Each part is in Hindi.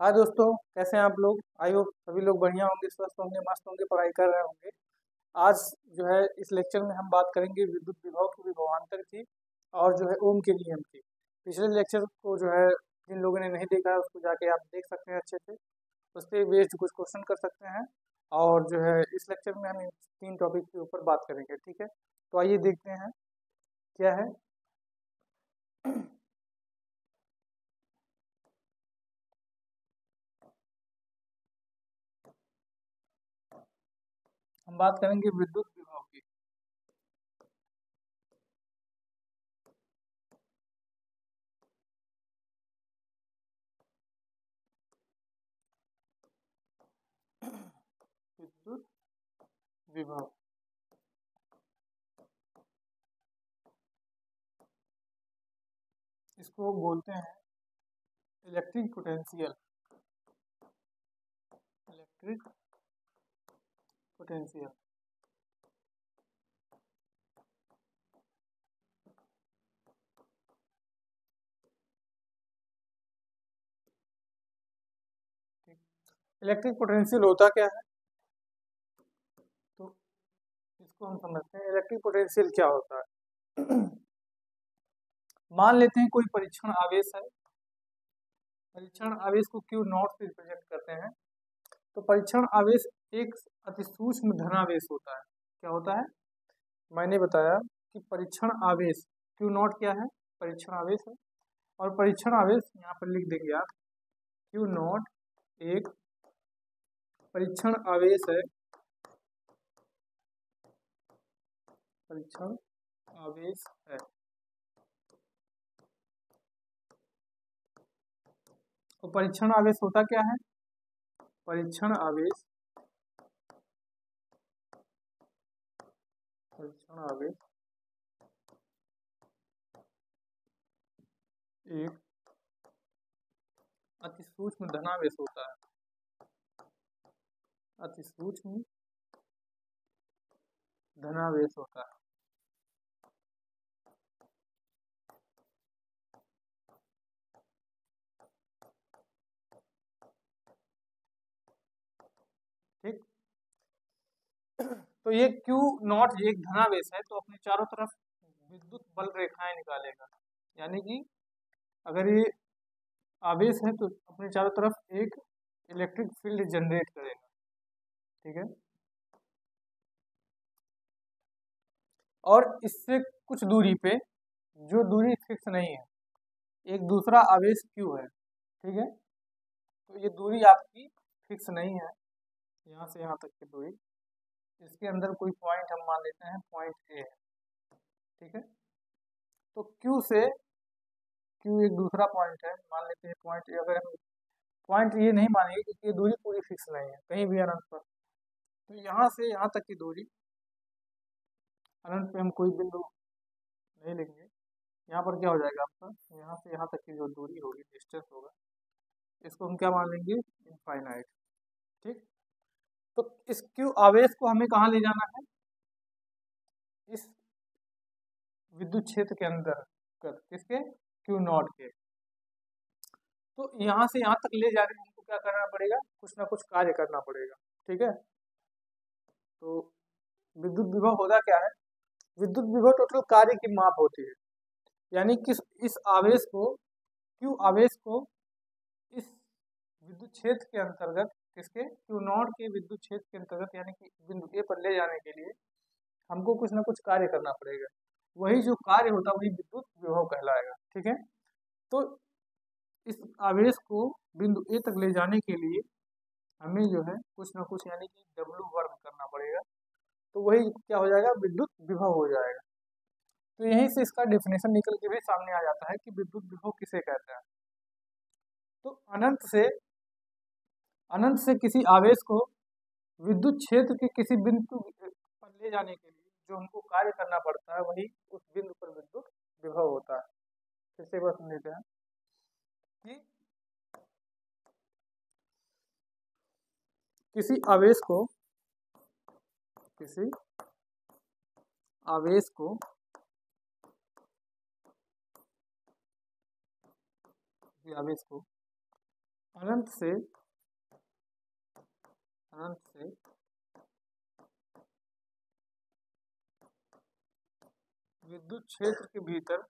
हाँ दोस्तों, कैसे हैं आप लोग। आई होप सभी लोग बढ़िया होंगे, स्वस्थ होंगे, मस्त होंगे, पढ़ाई कर रहे होंगे। आज जो है इस लेक्चर में हम बात करेंगे विद्युत विभव की, विभवांतर की, और जो है ओम के नियम की। पिछले लेक्चर को जो है जिन लोगों ने नहीं देखा है उसको जाके आप देख सकते हैं अच्छे से, उस पर बेस्ड कुछ क्वेश्चन कर सकते हैं। और जो है इस लेक्चर में हम इन 3 टॉपिक के ऊपर बात करेंगे, ठीक है। तो आइए देखते हैं क्या है। हम बात करेंगे विद्युत विभव की। विद्युत विभव, इसको बोलते हैं electric potential. Electric potential. Electric potential होता क्या है, तो इसको हम समझते हैं। इलेक्ट्रिक पोटेंशियल क्या होता है। मान लेते हैं कोई परीक्षण आवेश है। परीक्षण आवेश को क्यू नॉट से रिप्रेजेंट करते हैं। तो परीक्षण आवेश एक अति सूक्ष्म धनावेश होता है। क्या होता है, मैंने बताया कि परीक्षण आवेश क्यू नॉट क्या है, परीक्षण आवेश है। और परीक्षण आवेश यहाँ पर लिख देंगे आप, क्यू नॉट एक परीक्षण आवेश है। परीक्षण आवेश है। तो परीक्षण आवेश होता क्या है, परीक्षण आवेश, परीक्षण आवेश एक अति सूक्ष्म धनावेश होता है। अति सूक्ष्म धनावेश होता है। ठीक। तो ये क्यू नॉट एक धनावेश है, तो अपने चारों तरफ विद्युत बल रेखाएं निकालेगा। यानी कि अगर ये आवेश है तो अपने चारों तरफ एक इलेक्ट्रिक फील्ड जनरेट करेगा। ठीक है। और इससे कुछ दूरी पे, जो दूरी फिक्स नहीं है, एक दूसरा आवेश क्यू है। ठीक है। तो ये दूरी आपकी फिक्स नहीं है, यहाँ से यहाँ तक की दूरी। इसके अंदर कोई पॉइंट हम मान लेते हैं पॉइंट ए है। ठीक है। तो क्यू से, क्यू एक दूसरा पॉइंट है, मान लेते हैं पॉइंट ए। अगर हम पॉइंट ये नहीं मानेंगे क्योंकि ये दूरी पूरी फिक्स नहीं है कहीं भी अनंत पर, तो यहाँ से यहाँ तक की दूरी, अनंत पे हम कोई बिंदु नहीं लेंगे। यहाँ पर क्या हो जाएगा आपका, यहाँ से यहाँ तक की जो दूरी होगी, डिस्टेंस होगा, इसको हम क्या मान लेंगे, इनफाइनाइट। ठीक। तो इस क्यू आवेश को हमें कहाँ ले जाना है, इस विद्युत क्षेत्र के अंदर, किसके, क्यू नॉट के। तो यहाँ से यहाँ तक ले जाने में हमको क्या करना पड़ेगा, कुछ ना कुछ कार्य करना पड़ेगा। ठीक है। तो विद्युत विभव होता क्या है, विद्युत विभव टोटल कार्य की माप होती है। यानी कि इस आवेश को, क्यू आवेश को इस विद्युत क्षेत्र के अंतर्गत, किसके, क्यू नॉट के विद्युत क्षेत्र के अंतर्गत, यानी कि बिंदु ए पर ले जाने के लिए हमको कुछ ना कुछ कार्य करना पड़ेगा। वही जो कार्य होता है वही विद्युत विभव कहलाएगा। ठीक है। तो इस आवेश को बिंदु ए तक ले जाने के लिए हमें जो है कुछ ना कुछ, यानी कि डब्ल्यू वर्ग करना पड़ेगा। तो वही क्या हो जाएगा, विद्युत विभव हो जाएगा। तो यहीं से इसका डेफिनेशन निकल के भी सामने आ जाता है कि विद्युत विभव किसे कहते हैं। तो अनंत से किसी आवेश को विद्युत क्षेत्र के किसी बिंदु पर ले जाने के लिए जो हमको कार्य करना पड़ता है, वही उस बिंदु पर विद्युत विभव होता है। फिर से बात सुन लेते हैं कि किसी आवेश को, किसी आवेश को किसी आवेश को अनंत से विद्युत क्षेत्र के भीतर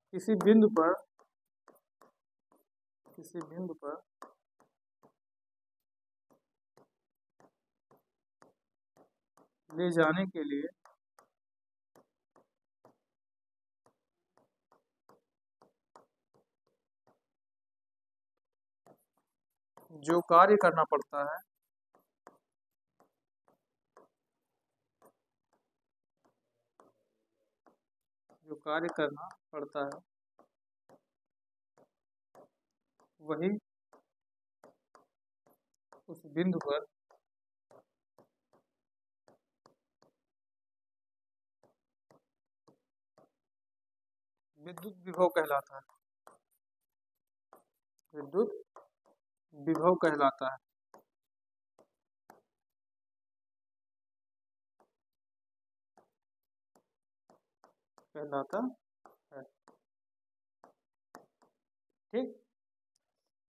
किसी बिंदु पर ले जाने के लिए जो कार्य करना पड़ता है वही उस बिंदु पर विद्युत विभव कहलाता है। ठीक,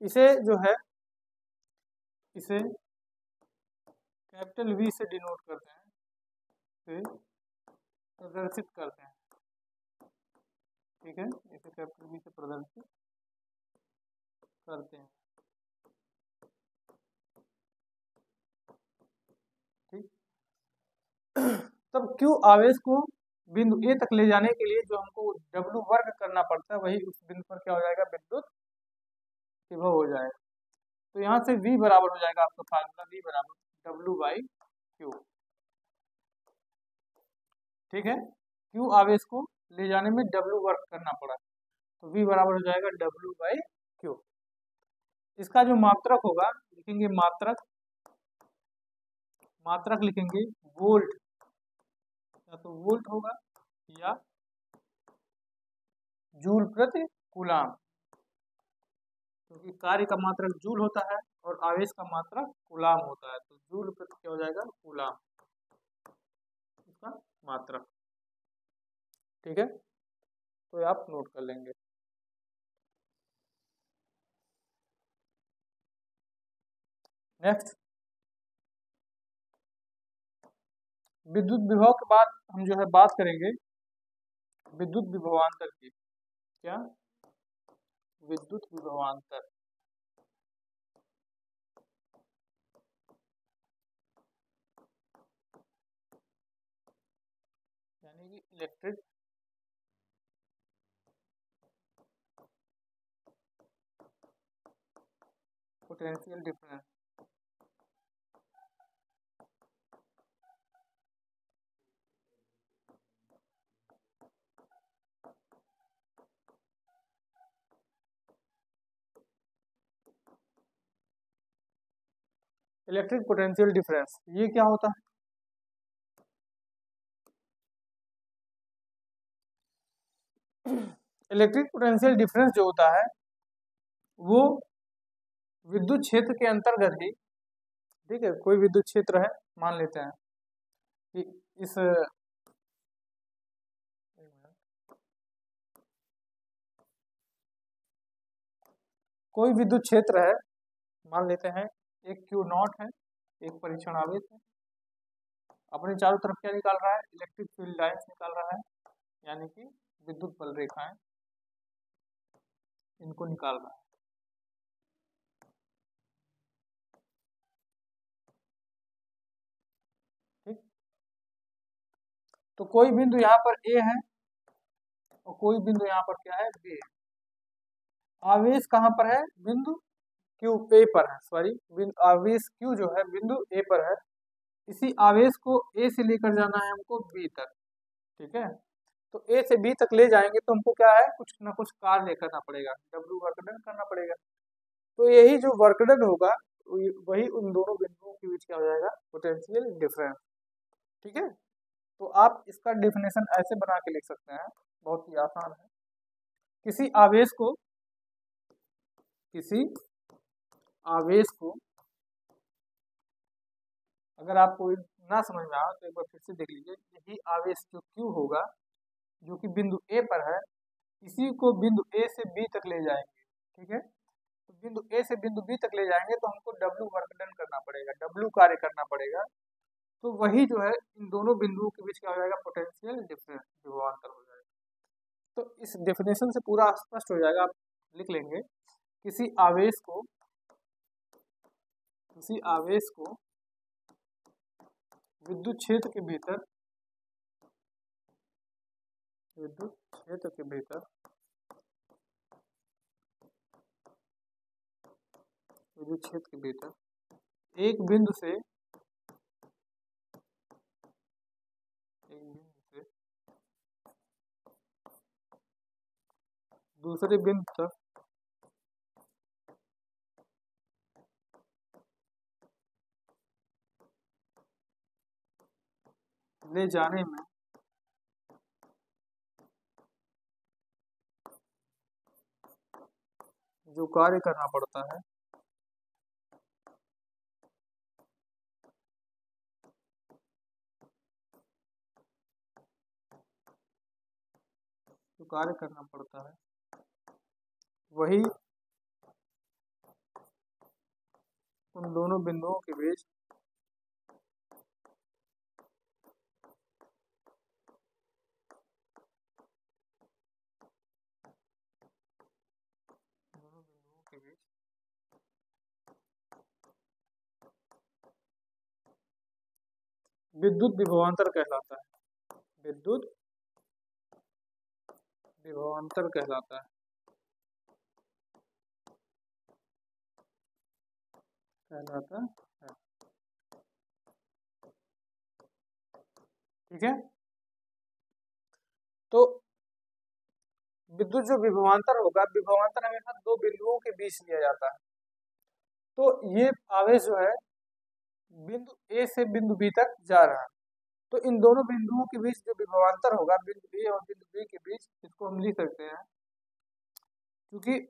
इसे जो है इसे कैपिटल V से डिनोट करते हैं, फिर प्रदर्शित करते हैं। ठीक है, इसे कैपिटल V से प्रदर्शित करते हैं। ठीक, तब Q आवेश को बिंदु A तक ले जाने के लिए जो हमको W वर्ग करना पड़ता है, वही उस बिंदु पर क्या हो जाएगा, विद्युत विभव हो जाएगा। तो यहाँ से V बराबर हो जाएगा आपका फार्मूला, V बराबर W/Q। ठीक है, Q आवेश को ले जाने में W वर्ग करना पड़ा, तो V बराबर हो जाएगा W/Q। इसका जो मात्रक होगा लिखेंगे मात्रक लिखेंगे वोल्ट, या तो वोल्ट होगा या जूल प्रति कूलाम, क्योंकि कार्य का मात्रक जूल होता है और आवेश का मात्रक कूलाम होता है, तो जूल प्रति क्या हो जाएगा, कूलाम इसका मात्रक। ठीक है, तो आप नोट कर लेंगे। नेक्स्ट, विद्युत विभव के बाद हम जो है बात करेंगे विद्युत विभवांतर की। क्या, विद्युत विभवांतर, यानी कि electric potential difference. Electric potential difference ये क्या होता है, इलेक्ट्रिक पोटेंशियल डिफरेंस जो होता है वो विद्युत क्षेत्र के अंतर्गत ही, ठीक है, कोई विद्युत क्षेत्र है, मान लेते हैं कि इस कोई विद्युत क्षेत्र है, मान लेते हैं एक Q0 है, एक परीक्षण आवेश है, अपने चारों तरफ क्या निकाल रहा है, इलेक्ट्रिक फील्ड लाइंस निकाल रहा है, यानी कि विद्युत बल रेखाएं इनको निकाल रहा है। ठीक, तो कोई बिंदु यहाँ पर A है और कोई बिंदु यहाँ पर क्या है, B है। आवेश कहाँ पर है, बिंदु Q A पर है, सॉरी आवेश Q जो है बिंदु A पर है, इसी आवेश को A से लेकर जाना है हमको B तक। ठीक है, तो A से B तक ले जाएंगे तो हमको क्या है, कुछ ना कुछ कार्य करना पड़ेगा, W वर्क डन करना पड़ेगा। तो यही जो वर्क डन होगा वही उन दोनों बिंदुओं के बीच क्या हो जाएगा, पोटेंशियल डिफरेंस। ठीक है, तो आप इसका डेफिनेशन ऐसे बना के लिख सकते हैं, बहुत ही आसान है। किसी आवेश को अगर आपको ना समझ में आए तो एक बार फिर से देख लीजिए। यही आवेश जो Q होगा, जो कि बिंदु A पर है, इसी को बिंदु A से B तक ले जाएंगे। ठीक है, तो बिंदु A से बिंदु B तक ले जाएंगे तो हमको W वर्क डन करना पड़ेगा, W कार्य करना पड़ेगा। तो वही जो है इन दोनों बिंदुओं के बीच क्या हो जाएगा, पोटेंशियल डिफरेंस, विभवांतर हो जाएगा। तो इस डेफिनेशन से पूरा स्पष्ट हो जाएगा। आप लिख लेंगे, किसी आवेश को विद्युत क्षेत्र के भीतर एक बिंदु से दूसरे बिंदु तक ले जाने में जो कार्य करना पड़ता है, वही उन दोनों बिंदुओं के बीच विद्युत विभवांतर कहलाता है। विद्युत विभवांतर कहलाता है। ठीक है, तो विद्युत जो विभवांतर होगा, विभवांतर हमेशा दो बिंदुओं के बीच लिया जाता है। तो ये आवेश जो है बिंदु A से बिंदु B तक जा रहा है, तो इन दोनों बिंदुओं के बीच जो विभवांतर होगा बिंदु A और बिंदु B के बीच, इसको हम लिख सकते हैं, क्योंकि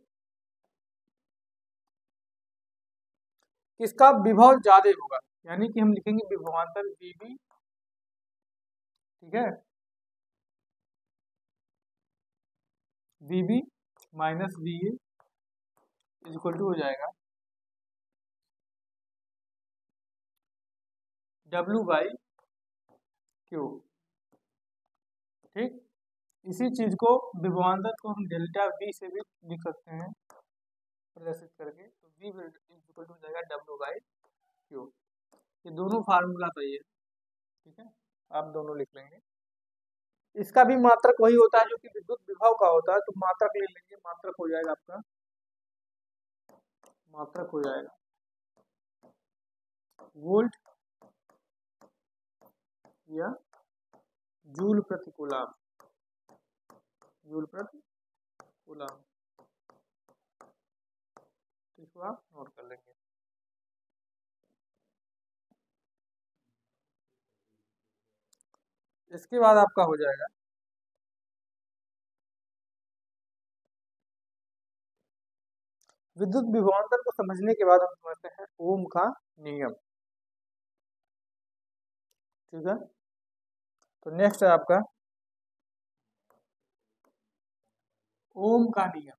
इसका विभव ज्यादा होगा, यानी कि हम लिखेंगे विभवांतर VB। ठीक है, VB minus VA equal to हो जाएगा W/Q। ठीक, इसी चीज को विभवांतर को हम डेल्टा V से भी लिख सकते हैं प्रदर्शित करके, तो V इक्वल टू हो जाएगा W/Q। ये दोनों फार्मूला सही है। ठीक है, आप दोनों लिख लेंगे। इसका भी मात्रक वही होता है जो कि विद्युत विभव का होता है, तो मात्रक ले लेंगे। मात्रक हो जाएगा आपका, वोल्ट या जूल प्रति कूलम। इसको आप नोट कर लेंगे। इसके बाद आपका हो जाएगा विद्युत विभवांतर को समझने के बाद हम समझते हैं ओम का नियम। ठीक है, तो नेक्स्ट है आपका ओम का नियम।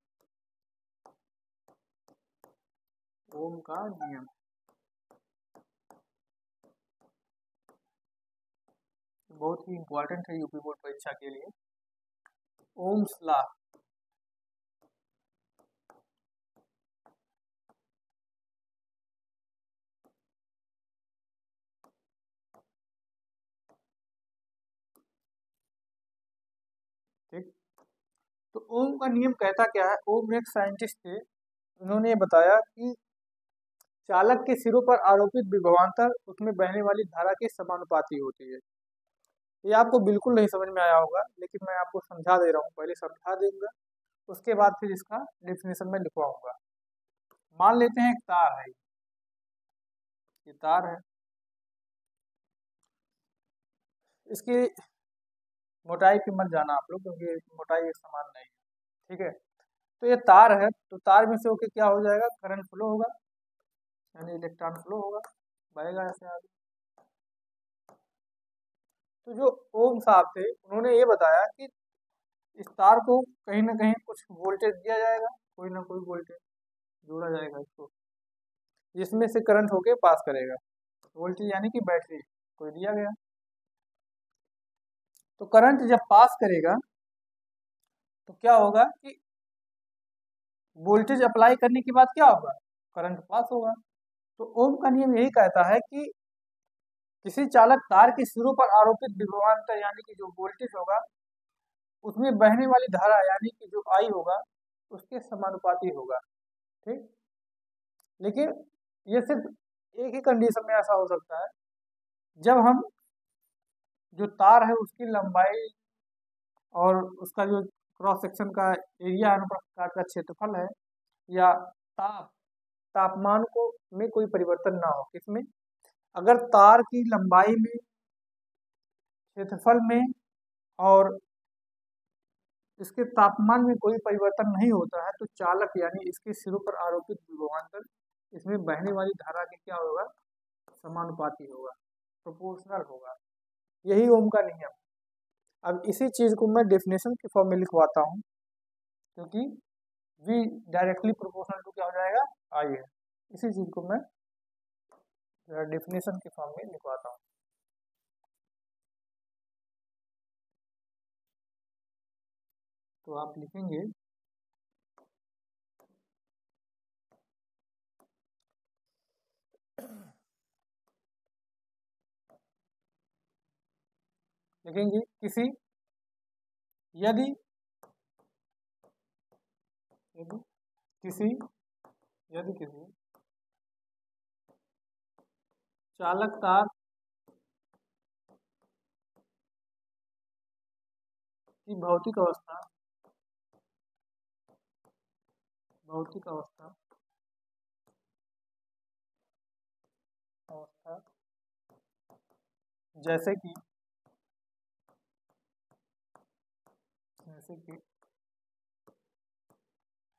बहुत ही इंपॉर्टेंट है यूपी बोर्ड परीक्षा के लिए। ओम्स लॉ, ठीक, तो ओम का नियम कहता क्या है। ओम एक साइंटिस्ट थे, उन्होंने बताया कि चालक के सिरों पर आरोपित विभवांतर उसमें बहने वाली धारा के समानुपाती होती है। ये आपको बिल्कुल नहीं समझ में आया होगा, लेकिन मैं आपको समझा दे रहा हूँ। पहले समझा दूंगा, उसके बाद फिर इसका डेफिनेशन में लिखवाऊंगा। मान लेते हैं एक तार है, ये तार है, इसकी मोटाई पे मत जाना आप लोग, क्योंकि मोटाई एक समान नहीं है। ठीक है, तो ये तार है, तो तार में से होके क्या हो जाएगा, करंट फ्लो होगा, यानी इलेक्ट्रॉन फ्लो होगा, बहेगा ऐसे आगे। तो जो ओम साहब थे उन्होंने ये बताया कि इस तार को कहीं ना कहीं कुछ वोल्टेज दिया जाएगा, कोई ना कोई वोल्टेज जोड़ा जाएगा इसको, जिसमें से करंट होके पास करेगा। वोल्टेज यानी कि बैटरी कोई दिया गया, तो करंट जब पास करेगा तो क्या होगा कि वोल्टेज अप्लाई करने के बाद क्या होगा, करंट पास होगा। तो ओम का नियम यही कहता है कि किसी चालक तार के सिरों पर आरोपित विभवांतर यानी कि जो वोल्टेज होगा उसमें बहने वाली धारा यानी कि जो आई होगा उसके समानुपाती होगा। ठीक, लेकिन ये सिर्फ एक ही कंडीशन में ऐसा हो सकता है, जब हम जो तार है उसकी लंबाई और उसका जो क्रॉस सेक्शन का एरिया अनुप्रस्थ का क्षेत्रफल है, या तापमान को में कोई परिवर्तन ना हो। किसमें, अगर तार की लंबाई में, क्षेत्रफल में और इसके तापमान में कोई परिवर्तन नहीं होता है तो चालक यानी इसके सिरों पर आरोपित विभवांतर इसमें बहने वाली धारा के क्या होगा, समानुपाती होगा, प्रोपोर्शनल होगा। यही ओम का नियम। अब इसी चीज को मैं डेफिनेशन के फॉर्म में लिखवाता हूँ, क्योंकि V डायरेक्टली प्रोपोर्शनल टू क्या हो जाएगा, I है। इसी चीज को मैं डेफिनेशन के फॉर्म में लिखवाता हूँ। तो आप लिखेंगे किसी यदि किसी चालक तार की भौतिक अवस्था जैसे कि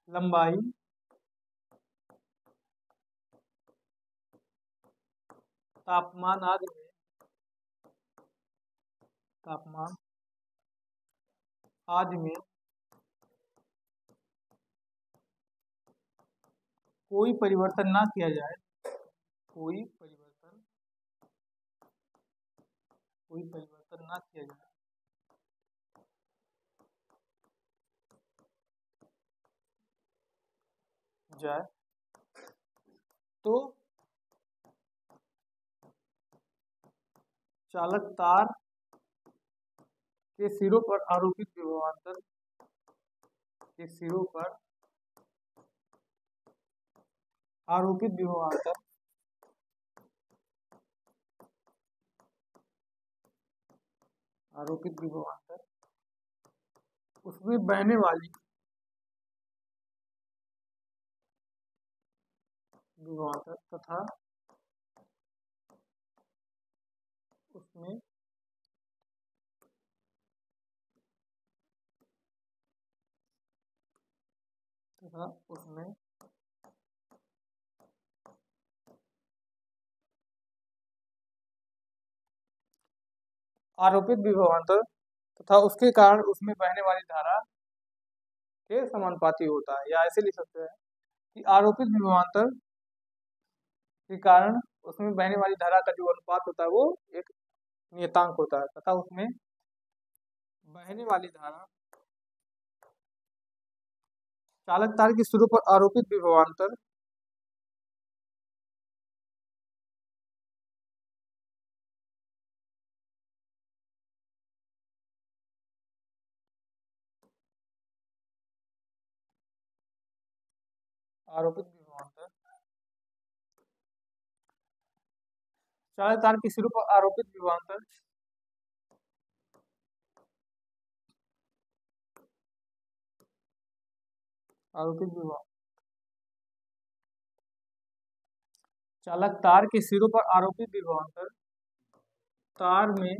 लंबाई, तापमान आदि में कोई परिवर्तन ना किया जाए, कोई परिवर्तन ना किया जाए तो चालक तार के सिरों पर आरोपित विभवांतर उसमें बहने वाली विभवांतर तथा उसमें आरोपित विभवांतर तथा उसके कारण उसमें बहने वाली धारा के समानुपाती होता है। या ऐसे लिख सकते हैं कि आरोपित विभवांतर के कारण उसमें बहने वाली धारा का जो अनुपात होता है वो एक नियतांक होता है, तथा उसमें बहने वाली धारा चालक तार के सिरों पर आरोपित विभवांतर चालक तार के सिरों पर आरोपित विभवांतर चालक तार के सिरों पर आरोपित विभवांतर तार में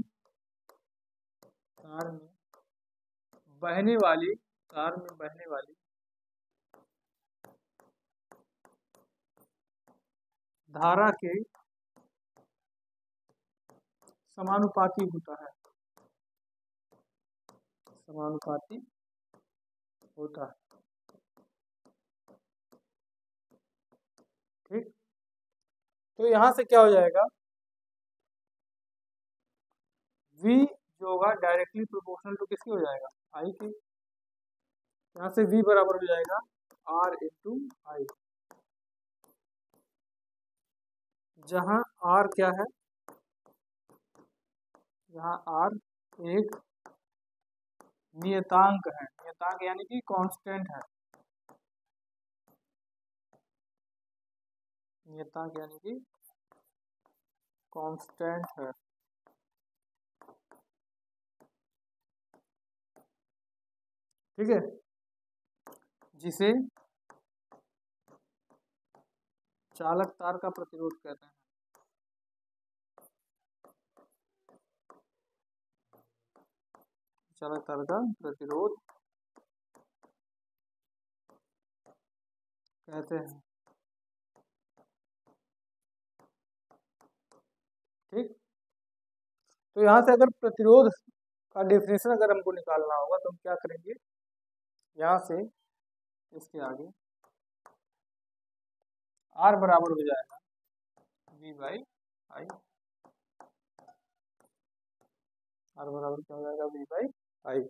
बहने वाली धारा के समानुपाती होता है। समानुपाती होता है। ठीक, तो यहां से क्या हो जाएगा, V जो होगा डायरेक्टली प्रोपोर्शनल टू किसकी हो जाएगा, I के। यहाँ से V बराबर हो जाएगा R इंटू आई, जहाँ R क्या है, यहाँ R एक नियतांक है, नियतांक यानी कि कांस्टेंट है, नियतांक यानी कि कांस्टेंट है। ठीक है, जिसे चालक तार का प्रतिरोध कहते हैं। चालक तार का प्रतिरोध कहते हैं। ठीक, तो यहाँ से अगर प्रतिरोध का डेफिनेशन अगर हमको निकालना होगा तो हम क्या करेंगे, यहाँ से इसके आगे R बराबर हो जाएगा V बाई आई, R बराबर क्या हो जाएगा, V बाई आई।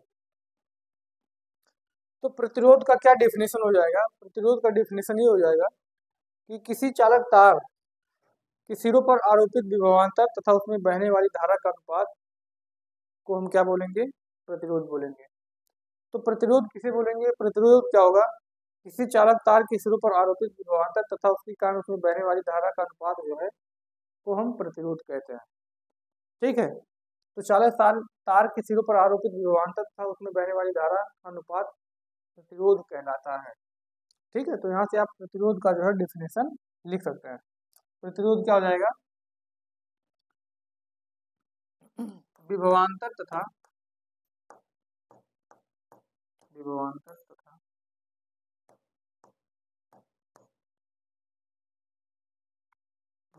तो प्रतिरोध का क्या डेफिनेशन हो जाएगा, प्रतिरोध का डेफिनेशन ये हो जाएगा कि किसी चालक तार के सिरों पर आरोपित विभवांतर तथा उसमें बहने वाली धारा का अनुपात को हम क्या बोलेंगे, प्रतिरोध बोलेंगे। तो प्रतिरोध किसे बोलेंगे, प्रतिरोध क्या होगा, किसी चालक तार के सिरों पर आरोपित विभवांतर तथा उसके कारण उसमें बहने वाली धारा का अनुपात जो है को हम प्रतिरोध कहते हैं। ठीक है, तो चालक तार के सिरों पर आरोपित विभवांतर तथा उसमें बहने वाली धारा का अनुपात प्रतिरोध कहलाता है। ठीक है, तो यहाँ से आप प्रतिरोध का जो है डिफिनेशन लिख सकते हैं। प्रतिरोध क्या हो जाएगा, विभवांतर तथा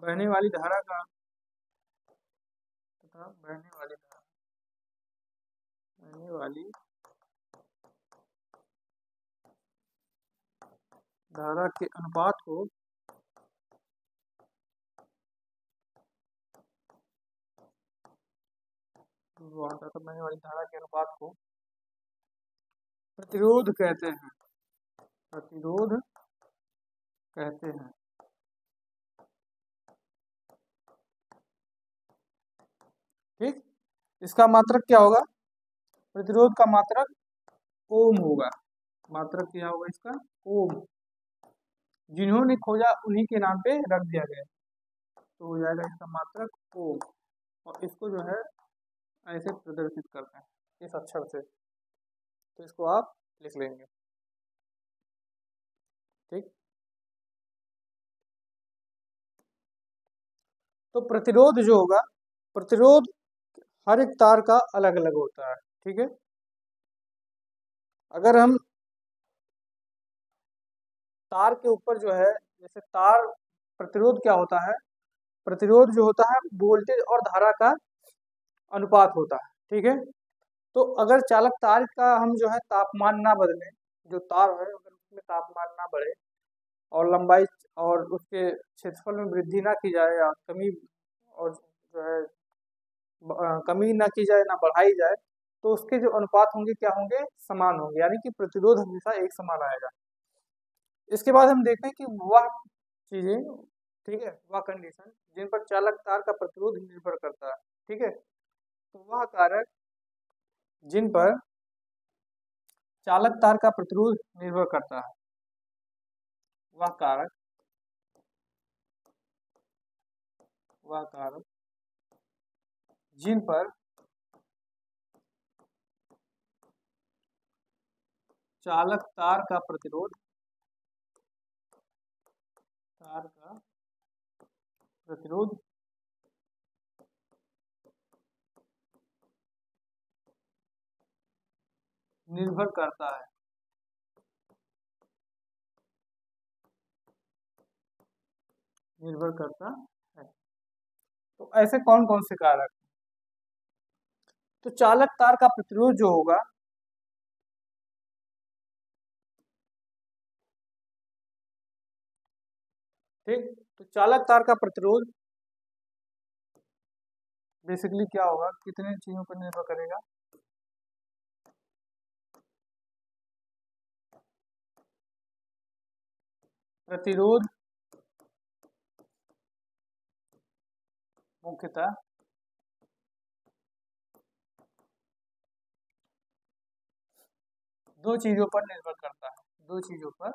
बहने वाली धारा का तथा बहने वाली धारा के अनुपात को बहने वाली धारा के अनुपात को प्रतिरोध कहते हैं, प्रतिरोध कहते हैं। ठीक, इसका मात्रक क्या होगा, प्रतिरोध का मात्रक ओम होगा, मात्रक क्या होगा इसका, ओम। जिन्होंने खोजा उन्हीं के नाम पे रख दिया गया, तो हो जाएगा इसका मात्रक ओम। और इसको जो है ऐसे प्रदर्शित करते हैं इस अक्षर से, तो इसको आप लिख लेंगे। ठीक, तो प्रतिरोध जो होगा, प्रतिरोध हर एक तार का अलग अलग होता है। ठीक है, अगर हम तार के ऊपर जो है, जैसे तार प्रतिरोध क्या होता है, प्रतिरोध जो होता है वोल्टेज और धारा का अनुपात होता है। ठीक है, तो अगर चालक तार का हम जो है तापमान ना बदलें, जो तार है अगर उसमें तापमान ना बढ़े और लंबाई और उसके क्षेत्रफल में वृद्धि ना की जाए या कमी, और जो है कमी ना की जाए ना बढ़ाई जाए, तो उसके जो अनुपात होंगे क्या होंगे, समान होंगे, यानी कि प्रतिरोध हमेशा एक समान आएगा। इसके बाद हम देखते हैं कि वह चीजें, ठीक है, वह कंडीशन जिन पर चालक तार का प्रतिरोध निर्भर करता है। ठीक है, तो वह कारक जिन पर चालक तार का प्रतिरोध निर्भर करता है, वह कारक जिन पर चालक तार का प्रतिरोध निर्भर करता है, तो ऐसे कौन कौन से कारक, तो चालक तार का प्रतिरोध जो होगा ठीक। तो चालक तार का प्रतिरोध बेसिकली क्या होगा, कितने चीजों पर निर्भर करेगा, प्रतिरोध मुख्यतः दो चीजों पर निर्भर करता है, दो चीजों पर,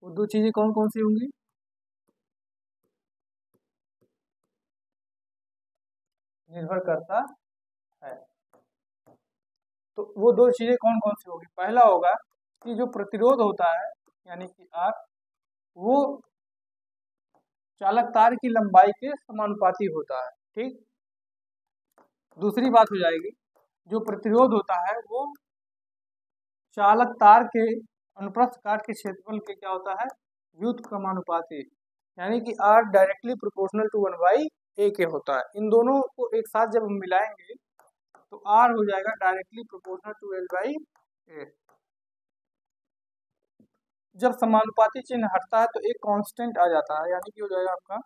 वो दो चीजें कौन कौन सी होंगी, निर्भर करता है। तो वो दो चीजें कौन कौन सी होगी, पहला होगा कि जो प्रतिरोध होता है यानी कि R, वो चालक तार की लंबाई के समानुपाती होता है। ठीक। दूसरी बात हो जाएगी, जो प्रतिरोध होता है वो चालक तार के अनुप्रस्थ काट के क्षेत्रफल के क्या होता है, व्युत्क्रमानुपाती, यानी कि R directly proportional to 1/a के होता है। इन दोनों को एक साथ जब हम मिलाएंगे तो R हो जाएगा डायरेक्टली प्रोपोर्शनल टू L/a। जब समानुपाती चिन्ह हटता है तो एक कांस्टेंट आ जाता है, यानी कि हो जाएगा आपका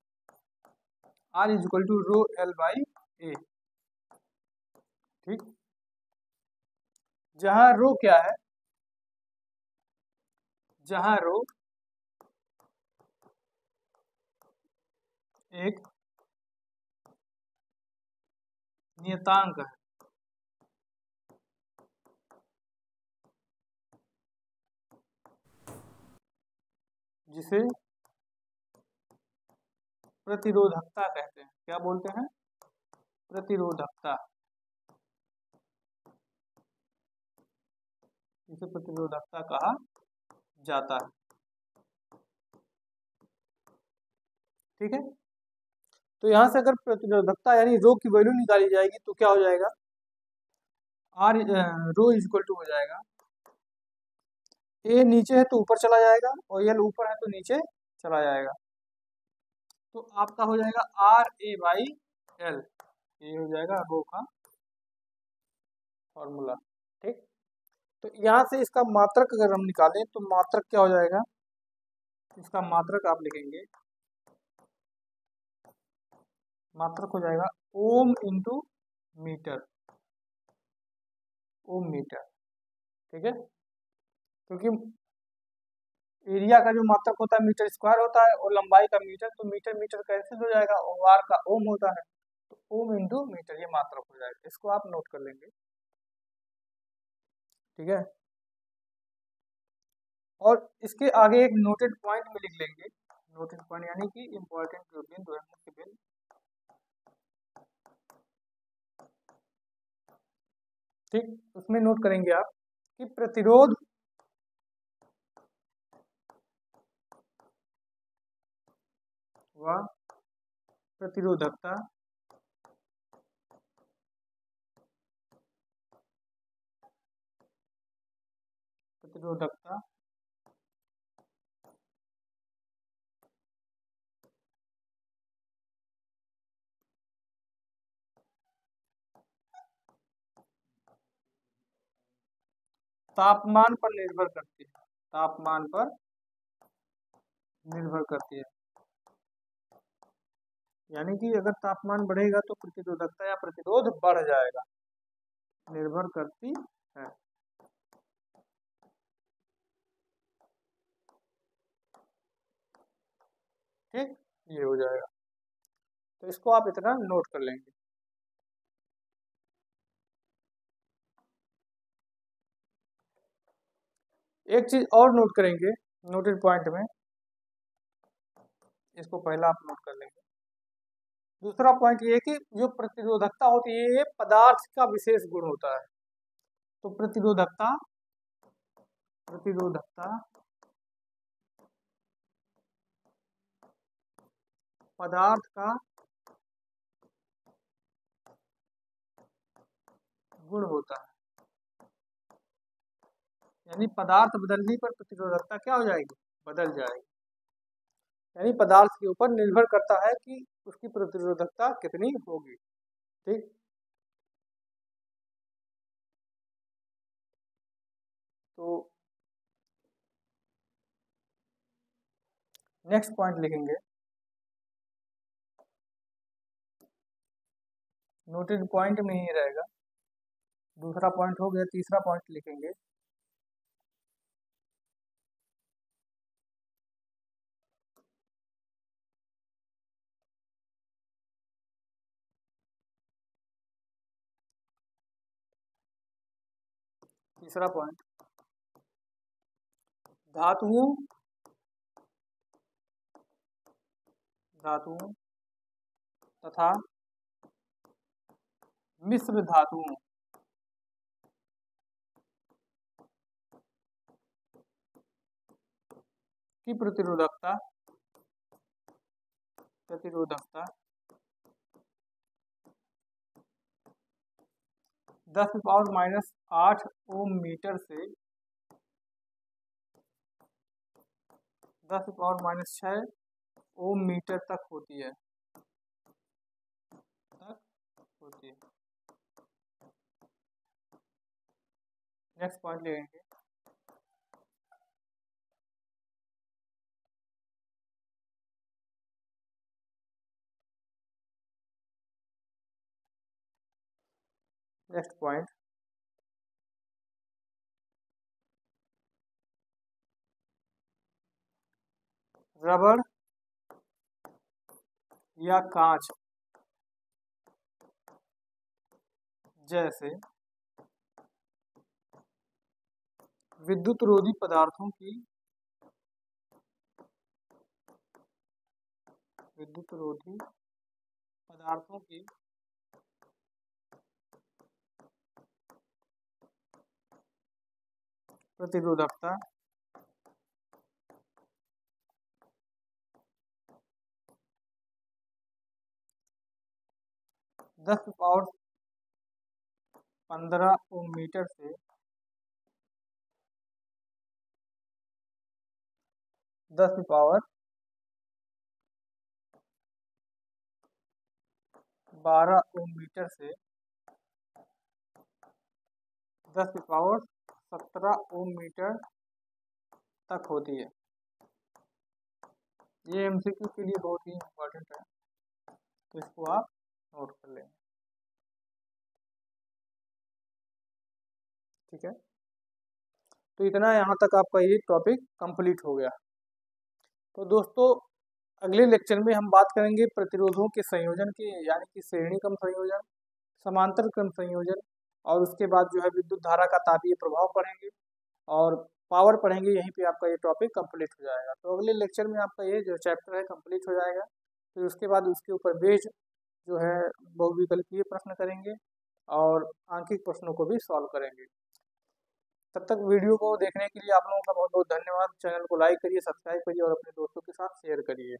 R equal to row L/a। ठीक। जहां रो क्या है, जहां रो एक नियतांक है, जिसे प्रतिरोधकता कहते हैं। क्या बोलते हैं, प्रतिरोधकता, जिसे प्रतिरोधकता कहा जाता है। ठीक है। तो यहां से अगर प्रतिरोधकता यानी रो की वैल्यू निकाली जाएगी तो क्या हो जाएगा, आर रो इक्वल टू हो जाएगा, ए नीचे है तो ऊपर चला जाएगा और एल ऊपर है तो नीचे चला जाएगा। तो आपका हो जाएगा RA/L, ये हो जाएगा रो का फॉर्मूला। ठीक। तो यहाँ से इसका मात्रक अगर हम निकालें तो मात्रक क्या हो जाएगा, इसका मात्रक आप लिखेंगे, मात्रक हो जाएगा ओम इंटू मीटर, ओम मीटर। ठीक है। क्योंकि एरिया का जो मात्रक होता है मीटर स्क्वायर होता है और लंबाई का मीटर, तो मीटर मीटर कैंसिल हो जाएगा और आर का ओम होता है, तो ओम इंटू मीटर ये मात्रक हो जाएगा। इसको आप नोट कर लेंगे। ठीक है। और इसके आगे एक नोटेड पॉइंट में लिख लेंगे, नोटेड पॉइंट यानी कि इम्पोर्टेंट जो बिंदु है, मुख्य बिंदु। ठीक। उसमें नोट करेंगे आप कि प्रतिरोध व प्रतिरोधकता प्रतिरोधकता तापमान पर निर्भर करती है, तापमान पर निर्भर करती है। यानी कि अगर तापमान बढ़ेगा तो प्रतिरोधकता या प्रतिरोध बढ़ जाएगा, निर्भर करती है। ठीक। ये हो जाएगा। तो इसको आप इतना नोट कर लेंगे। एक चीज और नोट करेंगे नोटेड पॉइंट में, इसको पहला आप नोट कर लेंगे। दूसरा पॉइंट ये है कि जो प्रतिरोधकता होती है ये पदार्थ का विशेष गुण होता है। तो प्रतिरोधकता, प्रतिरोधकता पदार्थ का गुण होता है, यानी पदार्थ बदलने पर प्रतिरोधकता क्या हो जाएगी, बदल जाएगी। यानी पदार्थ के ऊपर निर्भर करता है कि उसकी प्रतिरोधकता कितनी होगी। ठीक। तो नेक्स्ट पॉइंट लिखेंगे, नोटेड पॉइंट में ही रहेगा। दूसरा पॉइंट हो गया, तीसरा पॉइंट लिखेंगे, तीसरा पॉइंट, धातुओं तथा मिश्र धातुओं की प्रतिरोधकता 10⁻⁸ ओम मीटर से 10⁻⁶ ओम मीटर तक होती है, नेक्स्ट पॉइंट लेंगे, नेक्स्ट पॉइंट, रबड़ या कांच जैसे विद्युत रोधी पदार्थों की प्रतिरोधकता 10⁻15 ओम मीटर से 10⁻12 ओम मीटर से 10⁻17 ओम मीटर तक होती है। ये एमसीक्यू के लिए बहुत ही इम्पोर्टेंट है, तो इसको आप नोट कर लेंगे, ठीक है। तो इतना यहाँ तक आपका ये टॉपिक कंप्लीट हो गया। तो दोस्तों अगले लेक्चर में हम बात करेंगे प्रतिरोधों के संयोजन की, यानी कि श्रेणी क्रम संयोजन, समांतर क्रम संयोजन, और उसके बाद जो है विद्युत धारा का तापीय प्रभाव पढ़ेंगे और पावर पढ़ेंगे। यहीं पे आपका ये टॉपिक कंप्लीट हो जाएगा। तो अगले लेक्चर में आपका ये जो चैप्टर है कंप्लीट हो जाएगा। फिर उसके बाद उसके ऊपर बेस्ड जो है बहुविकल्पीय प्रश्न करेंगे और आंकिक प्रश्नों को भी सॉल्व करेंगे। तब तक वीडियो को देखने के लिए आप लोगों का बहुत बहुत धन्यवाद। चैनल को लाइक करिए, सब्सक्राइब करिए और अपने दोस्तों के साथ शेयर करिए।